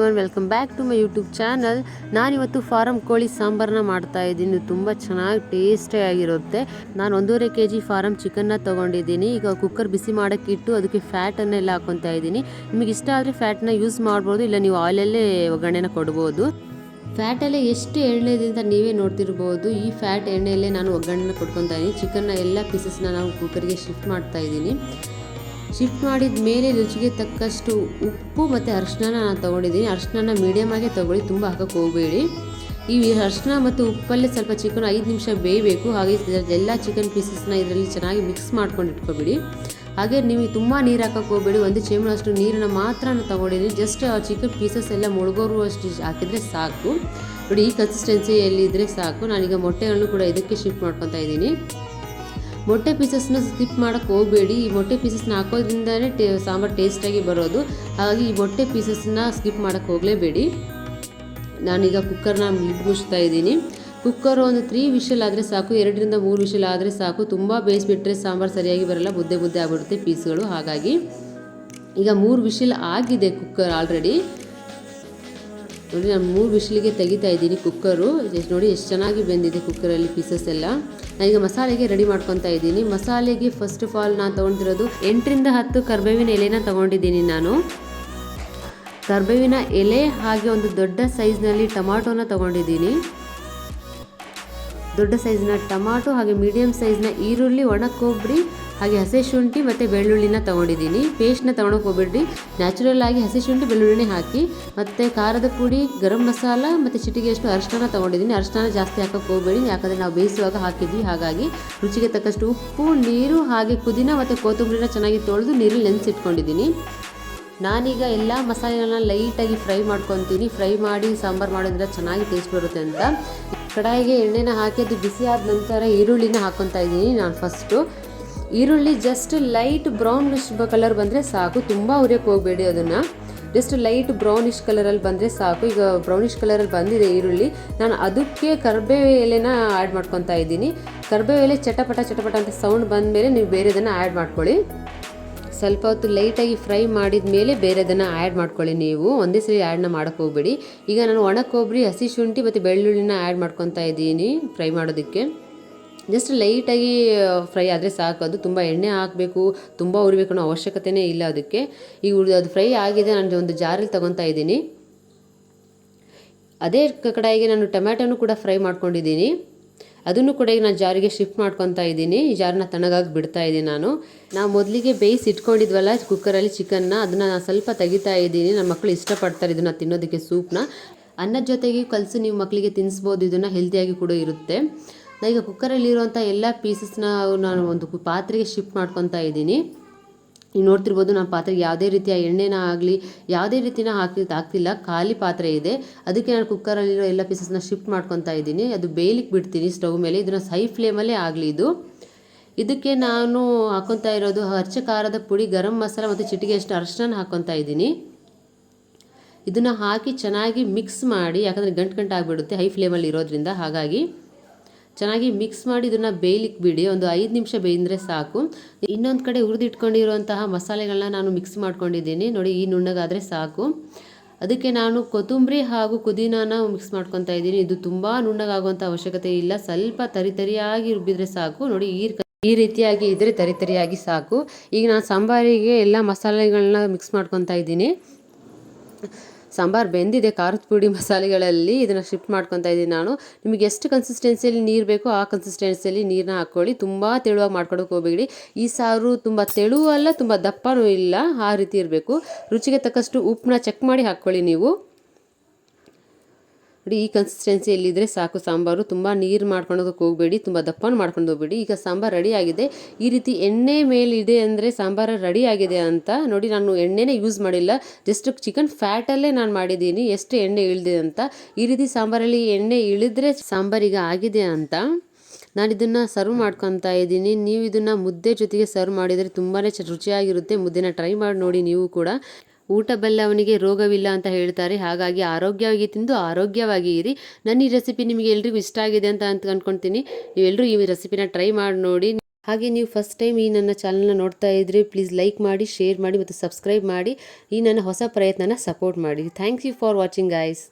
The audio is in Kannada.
Everyone, welcome back to my YouTube channel. ನಾನಿವತ್ತು ಫಾರಂ ಕೋಳಿ ಸಾಂಬಾರನ್ನ ಮಾಡ್ತಾ ಇದ್ದೀನಿ. ತುಂಬ ಚೆನ್ನಾಗಿ ಟೇಸ್ಟಿ ಆಗಿರುತ್ತೆ. ನಾನು 1.5 kg ಫಾರಂ ಚಿಕನ್ನ ತೊಗೊಂಡಿದ್ದೀನಿ. ಈಗ ಕುಕ್ಕರ್ ಬಿಸಿ ಮಾಡೋಕ್ಕೆ ಇಟ್ಟು ಅದಕ್ಕೆ ಫ್ಯಾಟನ್ನೆಲ್ಲ ಹಾಕ್ಕೊತಾ ಇದ್ದೀನಿ. ನಿಮಗೆ ಇಷ್ಟ ಆದರೆ ಫ್ಯಾಟನ್ನ ಯೂಸ್ ಮಾಡ್ಬೋದು, ಇಲ್ಲ ನೀವು ಆಯಿಲಲ್ಲೇ ಒಗ್ಗರಣೆನ ಕೊಡ್ಬೋದು. ಫ್ಯಾಟಲ್ಲೇ ಎಷ್ಟು ಎಣ್ಣೆ ಇದೆ ಅಂತ ನೀವೇ ನೋಡ್ತಿರ್ಬೋದು. ಈ ಫ್ಯಾಟ್ ಎಣ್ಣೆಯಲ್ಲೇ ನಾನು ಒಗ್ಗರಣೆನ ಕೊಟ್ಕೊತಾ ಇದ್ದೀನಿ. ಚಿಕನ್ನ ಎಲ್ಲ ಪೀಸಸ್ನ ನಾವು ಕುಕ್ಕರ್ಗೆ ಶಿಫ್ಟ್ ಮಾಡ್ತಾ ಇದ್ದೀನಿ. ಶಿಫ್ಟ್ ಮಾಡಿದ ಮೇಲೆ ರುಚಿಗೆ ತಕ್ಕಷ್ಟು ಉಪ್ಪು ಮತ್ತು ಅರಿಶಿನ ನಾನು ತೊಗೊಂಡಿದ್ದೀನಿ. ಅರಿಶಿನ ಮೀಡಿಯಮ್ ಆಗೇ ತೊಗೊಳ್ಳಿ, ತುಂಬ ಹಾಕಕ್ಕೆ ಹೋಗಬೇಡಿ. ಈ ಅರಿಶಿನ ಮತ್ತು ಉಪ್ಪಲ್ಲೇ ಸ್ವಲ್ಪ ಚಿಕನ್ 5 ನಿಮಿಷ ಬೇಯಬೇಕು. ಹಾಗೆ ಎಲ್ಲ ಚಿಕನ್ ಪೀಸಸ್ನ ಇದರಲ್ಲಿ ಚೆನ್ನಾಗಿ ಮಿಕ್ಸ್ ಮಾಡ್ಕೊಂಡು ಇಟ್ಕೊಬಿಡಿ. ಹಾಗೆ ನೀವು ತುಂಬ ನೀರು ಹಾಕಕ್ಕೆ ಹೋಗಬೇಡಿ. 1 ಚಮಚಷ್ಟು ನೀರನ್ನು ಮಾತ್ರ ನಾನು ತೊಗೊಂಡಿದ್ದೀನಿ. ಜಸ್ಟ್ ಚಿಕನ್ ಪೀಸಸ್ ಎಲ್ಲ ಮುಳುಗೋರುವಷ್ಟು ಹಾಕಿದರೆ ಸಾಕು. ನೋಡಿ, ಈ ಕನ್ಸಿಸ್ಟೆನ್ಸಿಯಲ್ಲಿದ್ದರೆ ಸಾಕು. ನಾನೀಗ ಮೊಟ್ಟೆಗಳನ್ನು ಕೂಡ ಇದಕ್ಕೆ ಶಿಫ್ಟ್ ಮಾಡ್ಕೊತಾ ಇದ್ದೀನಿ. ಮೊಟ್ಟೆ ಪೀಸಸ್ನ ಸ್ಕಿಪ್ ಮಾಡೋಕ್ಕೆ ಹೋಗಬೇಡಿ. ಈ ಮೊಟ್ಟೆ ಪೀಸಸ್ನ ಹಾಕೋದ್ರಿಂದನೇ ಸಾಂಬಾರು ಟೇಸ್ಟಾಗಿ ಬರೋದು. ಹಾಗಾಗಿ ಈ ಮೊಟ್ಟೆ ಪೀಸಸ್ನ ಸ್ಕಿಪ್ ಮಾಡೋಕ್ಕೆ ಹೋಗಲೇಬೇಡಿ. ನಾನೀಗ ಕುಕ್ಕರ್ನ ಲಿಡ್ ಮುಚ್ತಾ ಇದ್ದೀನಿ. ಕುಕ್ಕರ್ ಒಂದು 3 ವಿಷಲ್ ಆದರೆ ಸಾಕು, 2 ರಿಂದ 3 ವಿಷಲ್ ಆದರೆ ಸಾಕು. ತುಂಬ ಬೇಯಿಸಿಬಿಟ್ರೆ ಸಾಂಬಾರು ಸರಿಯಾಗಿ ಬರಲ್ಲ, ಮುದ್ದೆ ಆಗಿಬಿಡುತ್ತೆ ಪೀಸ್ಗಳು. ಹಾಗಾಗಿ ಈಗ 3 ವಿಷಲ್ ಆಗಿದೆ ಕುಕ್ಕರ್ ಆಲ್ರೆಡಿ. ನೋಡಿ, ನಾನು 3 ವಿಷಲಿಗೆ ತೆಗಿತಾ ಇದ್ದೀನಿ ಕುಕ್ಕರು. ನೋಡಿ ಎಷ್ಟು ಚೆನ್ನಾಗಿ ಬೆಂದಿದೆ ಕುಕ್ಕರಲ್ಲಿ ಪೀಸಸ್ ಎಲ್ಲ. ನಾನೀಗ ಮಸಾಲೆಗೆ ರೆಡಿ ಮಾಡ್ಕೊತಾ ಇದ್ದೀನಿ. ಮಸಾಲೆಗೆ ಫಸ್ಟ್ ಆಫ್ ಆಲ್ ನಾನು ತೊಗೊಂಡಿರೋದು 8 ರಿಂದ 10 ಕರಿಬೇವಿನ ಎಲೆನ ತೊಗೊಂಡಿದ್ದೀನಿ ನಾನು. ಕರಿಬೇವಿನ ಎಲೆ ಹಾಗೆ ಒಂದು ದೊಡ್ಡ ಸೈಜ್ನಲ್ಲಿ ಟೊಮಾಟೋನ ತೊಗೊಂಡಿದ್ದೀನಿ. ದೊಡ್ಡ ಸೈಜ್ನ ಟೊಮಾಟೊ ಹಾಗೆ ಮೀಡಿಯಮ್ ಸೈಜ್ನ ಈರುಳ್ಳಿ, ಒಣ ಕೊಬ್ಬರಿ ಹಾಗೆ ಹಸಿ ಶುಂಠಿ ಮತ್ತು ಬೆಳ್ಳುಳ್ಳಿನ ತೊಗೊಂಡಿದ್ದೀನಿ. ಪೇಸ್ಟ್ನ ತೊಗೊಳಕ್ಕೆ ಹೋಗ್ಬೇಡ್ರಿ, ನ್ಯಾಚುರಲ್ ಆಗಿ ಹಸಿ ಶುಂಠಿ ಬೆಳ್ಳುಳ್ಳಿನೇ ಹಾಕಿ. ಮತ್ತು ಖಾರದ ಪುಡಿ, ಗರಂ ಮಸಾಲ ಮತ್ತು ಚಿಟಿಗೆಯಷ್ಟು ಅರಿಶಿನ ತೊಗೊಂಡಿದ್ದೀನಿ. ಅರಿಶಿನ ಜಾಸ್ತಿ ಹಾಕೋಕ್ಕೆ ಹೋಗಬೇಡಿ, ಯಾಕಂದರೆ ನಾವು ಬೇಯಿಸುವಾಗ ಹಾಕಿದ್ವಿ. ಹಾಗಾಗಿ ರುಚಿಗೆ ತಕ್ಕಷ್ಟು ಉಪ್ಪು, ನೀರು ಹಾಗೆ ಪುದೀನ ಮತ್ತು ಕೊತ್ತಂಬರಿನ ಚೆನ್ನಾಗಿ ತೊಳೆದು ನೀರಲ್ಲಿ ನೆನೆಸಿಟ್ಕೊಂಡಿದ್ದೀನಿ. ನಾನೀಗ ಎಲ್ಲ ಮಸಾಲೆಗಳನ್ನ ಲೈಟಾಗಿ ಫ್ರೈ ಮಾಡ್ಕೊತೀನಿ. ಫ್ರೈ ಮಾಡಿ ಸಾಂಬಾರು ಮಾಡೋದ್ರಿಂದ ಚೆನ್ನಾಗಿ ಟೇಸ್ಟ್ ಬರುತ್ತೆ ಅಂತ ಕಡಾಯಿಗೆ ಎಣ್ಣೆನ ಹಾಕಿ ಅದು ಬಿಸಿ ಆದ ನಂತರ ಈರುಳ್ಳಿನ ಹಾಕ್ಕೊತಾ ಇದ್ದೀನಿ. ನಾನು ಫಸ್ಟು ಈರುಳ್ಳಿ ಜಸ್ಟ್ ಲೈಟ್ ಬ್ರೌನಿಶ್ ಕಲರ್ ಬಂದರೆ ಸಾಕು, ತುಂಬ ಹುರಿಯೋಕ್ಕೆ ಹೋಗಬೇಡಿ. ಅದನ್ನು ಜಸ್ಟ್ ಲೈಟ್ ಬ್ರೌನಿಶ್ ಕಲರಲ್ಲಿ ಬಂದರೆ ಸಾಕು. ಈಗ ಬ್ರೌನಿಶ್ ಕಲರಲ್ಲಿ ಬಂದಿದೆ ಈರುಳ್ಳಿ. ನಾನು ಅದಕ್ಕೆ ಕರಿಬೇವು ಎಲೆನ ಆ್ಯಡ್ ಮಾಡ್ಕೊತಾ ಇದ್ದೀನಿ. ಕರಿಬೇವು ಎಲೆ ಚಟಪಟ ಅಂತ ಸೌಂಡ್ ಬಂದ ಮೇಲೆ ನೀವು ಬೇರೆದನ್ನು ಆ್ಯಡ್ ಮಾಡ್ಕೊಳ್ಳಿ. ಸ್ವಲ್ಪ ಹೊತ್ತು ಲೈಟಾಗಿ ಫ್ರೈ ಮಾಡಿದ ಮೇಲೆ ಬೇರೆದನ್ನು ಆ್ಯಡ್ ಮಾಡ್ಕೊಳ್ಳಿ. ನೀವು ಒಂದೇ ಸರಿ ಆ್ಯಡ್ನ ಮಾಡೋಕ್ಕೆ ಹೋಗಬೇಡಿ. ಈಗ ನಾನು ಒಣ ಕೊಬ್ಬರಿ, ಹಸಿ ಶುಂಠಿ ಮತ್ತು ಬೆಳ್ಳುಳ್ಳಿನ ಆ್ಯಡ್ ಮಾಡ್ಕೊತಾ ಇದ್ದೀನಿ ಫ್ರೈ ಮಾಡೋದಕ್ಕೆ. ಜಸ್ಟ್ ಲೈಟಾಗಿ ಫ್ರೈ ಆದರೆ ಸಾಕು. ಅದು ತುಂಬ ಎಣ್ಣೆ ಹಾಕಬೇಕು, ತುಂಬ ಉರಿಬೇಕು ಅನ್ನೋ ಅವಶ್ಯಕತೆಯೇ ಇಲ್ಲ ಅದಕ್ಕೆ. ಈಗ ಅದು ಫ್ರೈ ಆಗಿದೆ. ನಾನು ಒಂದು ಜಾರಲ್ಲಿ ತೊಗೊತಾ ಇದ್ದೀನಿ. ಅದೇ ಕಡಾಯಿಗೆ ನಾನು ಟೊಮ್ಯಾಟೋನು ಕೂಡ ಫ್ರೈ ಮಾಡ್ಕೊಂಡಿದ್ದೀನಿ. ಅದನ್ನು ಕೂಡ ಈಗ ನಾನು ಜಾರಿಗೆ ಶಿಫ್ಟ್ ಮಾಡ್ಕೊತಾ ಇದ್ದೀನಿ. ಈ ಜಾರನ್ನ ತಣ್ಣಗಾಗಿ ಬಿಡ್ತಾ ಇದ್ದೀನಿ. ನಾವು ಮೊದಲಿಗೆ ಬೇಯಿಸಿ ಇಟ್ಕೊಂಡಿದ್ವಲ್ಲ ಕುಕ್ಕರಲ್ಲಿ ಚಿಕನ್ನ, ಅದನ್ನು ನಾನು ಸ್ವಲ್ಪ ತೆಗಿತಾ ಇದ್ದೀನಿ. ನನ್ನ ಮಕ್ಕಳು ಇಷ್ಟಪಡ್ತಾರೆ ಇದನ್ನು ತಿನ್ನೋದಕ್ಕೆ. ಸೂಪ್ನ ಅನ್ನದ ಜೊತೆಗೆ ಕಲಸಿ ನೀವು ಮಕ್ಕಳಿಗೆ ತಿನ್ನಿಸ್ಬೋದು. ಇದನ್ನು ಹೆಲ್ತಿಯಾಗಿ ಕೂಡ ಇರುತ್ತೆ. ನಾನೀಗ ಕುಕ್ಕರಲ್ಲಿರುವಂಥ ಎಲ್ಲ ಪೀಸಸ್ನ ನಾನು ಒಂದು ಪಾತ್ರೆಗೆ ಶಿಫ್ಟ್ ಮಾಡ್ಕೊತಾ ಇದ್ದೀನಿ. ನೀವು ನೋಡ್ತಿರ್ಬೋದು, ನಾನು ಪಾತ್ರೆಗೆ ಯಾವುದೇ ರೀತಿಯ ಎಣ್ಣೆನ ಆಗಲಿ ಯಾವುದೇ ರೀತಿನ ಹಾಕ್ತಿಲ್ಲ, ಖಾಲಿ ಪಾತ್ರೆ ಇದೆ. ಅದಕ್ಕೆ ನಾನು ಕುಕ್ಕರಲ್ಲಿರೋ ಎಲ್ಲ ಪೀಸಸ್ನ ಶಿಫ್ಟ್ ಮಾಡ್ಕೊತಾ ಇದ್ದೀನಿ. ಅದು ಬೇಯಲಿಕ್ಕೆ ಬಿಡ್ತೀನಿ ಸ್ಟವ್ ಮೇಲೆ. ಇದನ್ನು ಹೈ ಫ್ಲೇಮಲ್ಲೇ ಆಗಲಿ. ಇದಕ್ಕೆ ನಾನು ಹಾಕ್ಕೊತಾ ಇರೋದು ಅಚ್ಚ ಖಾರದ ಪುಡಿ, ಗರಂ ಮಸಾಲ ಮತ್ತು ಚಿಟಿಗೆಯಷ್ಟು ಅರಿಶಿನ ಹಾಕ್ಕೊತಾ ಇದ್ದೀನಿ. ಇದನ್ನು ಹಾಕಿ ಚೆನ್ನಾಗಿ ಮಿಕ್ಸ್ ಮಾಡಿ, ಯಾಕಂದರೆ ಗಂಟು ಆಗಿಬಿಡುತ್ತೆ ಹೈ ಫ್ಲೇಮಲ್ಲಿ ಇರೋದ್ರಿಂದ. ಹಾಗಾಗಿ ಚೆನ್ನಾಗಿ ಮಿಕ್ಸ್ ಮಾಡಿ ಇದನ್ನು ಬೇಯಲಿಕ್ಕೆ ಬಿಡಿ. ಒಂದು 5 ನಿಮಿಷ ಬೇಯಿದ್ರೆ ಸಾಕು. ಇನ್ನೊಂದು ಕಡೆ ಹುರಿದಿಟ್ಕೊಂಡಿರುವಂತಹ ಮಸಾಲೆಗಳನ್ನ ನಾನು ಮಿಕ್ಸ್ ಮಾಡ್ಕೊಂಡಿದ್ದೀನಿ. ನೋಡಿ, ಈ ನುಣ್ಣಗಾದರೆ ಸಾಕು. ಅದಕ್ಕೆ ನಾನು ಕೊತ್ತಂಬರಿ ಹಾಗೂ ಪುದೀನಾನ ಮಿಕ್ಸ್ ಮಾಡ್ಕೊತಾ ಇದ್ದೀನಿ. ಇದು ತುಂಬ ನುಣ್ಣಗಾಗುವಂಥ ಅವಶ್ಯಕತೆ ಇಲ್ಲ, ಸ್ವಲ್ಪ ತರಿಯಾಗಿ ರುಬ್ಬಿದರೆ ಸಾಕು. ನೋಡಿ, ಈ ರೀತಿಯಾಗಿ ಇದ್ದರೆ ತರಿಯಾಗಿ ಸಾಕು. ಈಗ ನಾನು ಸಾಂಬಾರಿಗೆ ಎಲ್ಲ ಮಸಾಲೆಗಳನ್ನ ಮಿಕ್ಸ್ ಮಾಡ್ಕೊತಾ ಇದ್ದೀನಿ. ಸಾಂಬಾರು ಬೆಂದಿದೆ ಖಾರದ ಪುಡಿ ಮಸಾಲೆಗಳಲ್ಲಿ. ಇದನ್ನು ಶಿಫ್ಟ್ ಮಾಡ್ಕೊತಾ ಇದ್ದೀನಿ ನಾನು. ನಿಮಗೆ ಎಷ್ಟು ಕನ್ಸಿಸ್ಟೆನ್ಸಿಯಲ್ಲಿ ನೀರು ಬೇಕೋ ಆ ಕನ್ಸಿಸ್ಟೆನ್ಸಿಯಲ್ಲಿ ನೀರನ್ನ ಹಾಕ್ಕೊಳ್ಳಿ. ತುಂಬ ತೆಳುವಾಗಿ ಮಾಡ್ಕೊಳಕ್ಕೆ ಹೋಗಬೇಡಿ. ಈ ಸಾರು ತುಂಬ ತೆಳು ಅಲ್ಲ, ತುಂಬ ದಪ್ಪನೂ ಇಲ್ಲ, ಆ ರೀತಿ ಇರಬೇಕು. ರುಚಿಗೆ ತಕ್ಕಷ್ಟು ಉಪ್ಪನ್ನ ಚೆಕ್ ಮಾಡಿ ಹಾಕ್ಕೊಳ್ಳಿ ನೀವು. ನೋಡಿ, ಈ ಕನ್ಸಿಸ್ಟೆನ್ಸಿಯಲ್ಲಿದ್ದರೆ ಸಾಕು ಸಾಂಬಾರು. ತುಂಬ ನೀರು ಮಾಡ್ಕೊಳೋದಕ್ಕೆ ಹೋಗಬೇಡಿ, ತುಂಬ ದಪ್ಪನೂ ಮಾಡ್ಕೊಂಡು ಹೋಗಬೇಡಿ. ಈಗ ಸಾಂಬಾರು ರೆಡಿ ಆಗಿದೆ. ಈ ರೀತಿ ಎಣ್ಣೆ ಮೇಲಿದೆ ಅಂದರೆ ಸಾಂಬಾರು ರೆಡಿ ಆಗಿದೆ ಅಂತ. ನೋಡಿ, ನಾನು ಎಣ್ಣೆನೇ ಯೂಸ್ ಮಾಡಿಲ್ಲ, ಜಸ್ಟ್ ಚಿಕನ್ ಫ್ಯಾಟಲ್ಲೇ ನಾನು ಮಾಡಿದ್ದೀನಿ ಎಷ್ಟು ಎಣ್ಣೆ ಇಳಿದಿದೆ ಅಂತ. ಈ ರೀತಿ ಸಾಂಬಾರಲ್ಲಿ ಎಣ್ಣೆ ಇಳಿದ್ರೆ ಸಾಂಬಾರಿಗೆ ಆಗಿದೆ ಅಂತ. ನಾನು ಇದನ್ನು ಸರ್ವ್ ಮಾಡ್ಕೊತಾ ಇದ್ದೀನಿ. ನೀವು ಇದನ್ನು ಮುದ್ದೆ ಜೊತೆಗೆ ಸರ್ವ್ ಮಾಡಿದರೆ ತುಂಬಾ ರುಚಿಯಾಗಿರುತ್ತೆ. ಮುದ್ದೆನ ಟ್ರೈ ಮಾಡಿ ನೋಡಿ ನೀವು ಕೂಡ. ಊಟ ಬಲ್ಲವನಿಗೆ ರೋಗವಿಲ್ಲ ಅಂತ ಹೇಳ್ತಾರೆ. ಹಾಗಾಗಿ ಆರೋಗ್ಯವಾಗಿ ತಿಂದು ಆರೋಗ್ಯವಾಗಿ ಇರಿ. ನನ್ನ ಈ ರೆಸಿಪಿ ನಿಮಗೆ ಎಲ್ರಿಗೂ ಇಷ್ಟ ಆಗಿದೆ ಅಂತ ಅಂದ್ಕೊಳ್ತೀನಿ. ನೀವೆಲ್ಲರೂ ಈ ರೆಸಿಪಿನ ಟ್ರೈ ಮಾಡಿ ನೋಡಿ. ಹಾಗೆ ನೀವು ಫಸ್ಟ್ ಟೈಮ್ ಈ ನನ್ನ ಚಾನಲ್ನ ನೋಡ್ತಾ ಇದ್ರೆ ಪ್ಲೀಸ್ ಲೈಕ್ ಮಾಡಿ, ಶೇರ್ ಮಾಡಿ ಮತ್ತು ಸಬ್ಸ್ಕ್ರೈಬ್ ಮಾಡಿ. ಈ ನನ್ನ ಹೊಸ ಪ್ರಯತ್ನನ ಸಪೋರ್ಟ್ ಮಾಡಿ. Thank you for watching guys.